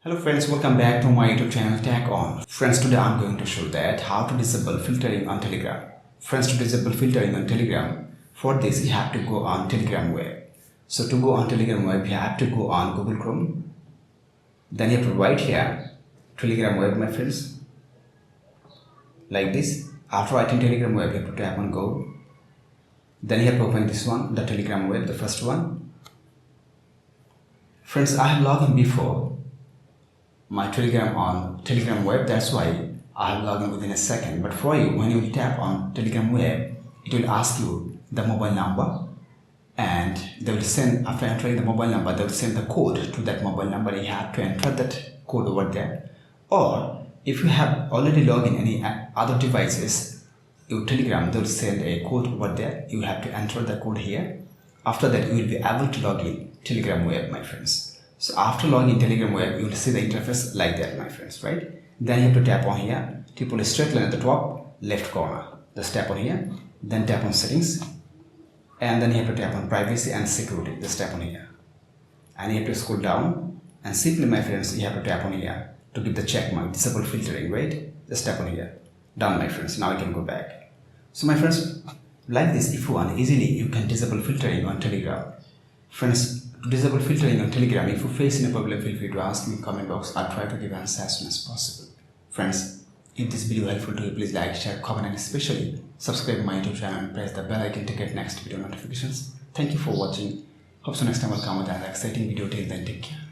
Hello friends, welcome back to my YouTube channel Tag On. Friends, today I'm going to show that how to disable filtering on Telegram. Friends, to disable filtering on Telegram, for this you have to go on Telegram web. So to go on Telegram web, you have to go on Google Chrome. Then you have to write here Telegram web, my friends, like this. After writing Telegram web, you have to tap on Go. Then you have to open this one, the Telegram web, the first one. Friends, I have logged in before my Telegram on Telegram web, that's why I have logged in within a second. But for you, when you tap on Telegram web, it will ask you the mobile number, and they will send, after entering the mobile number, they will send the code to that mobile number. You have to enter that code over there. Or if you have already logged in any other devices, your Telegram, they will send a code over there. You have to enter the code here. After that, you will be able to log in Telegram web, my friends. So after logging in Telegram web, you will see the interface like that, my friends, right? Then you have to tap on here, tap on a straight line at the top left corner. Just tap on here, then tap on settings, and then you have to tap on privacy and security. Just tap on here, and you have to scroll down, and simply, my friends, you have to tap on here to give the check mark, disable filtering, right? Just tap on here. Done, my friends. Now you can go back. So my friends, like this, if you want easily, you can disable filtering on Telegram. Friends, to disable filtering on Telegram, if you face any problem, feel free to ask me in comment box. I'll try to give answer as soon as possible. Friends, if this video helpful to you, please like, share, comment, and especially subscribe to my YouTube channel and press the bell icon to get next video notifications. Thank you for watching. Hope so next time I'll come with another exciting video. Till then, take care.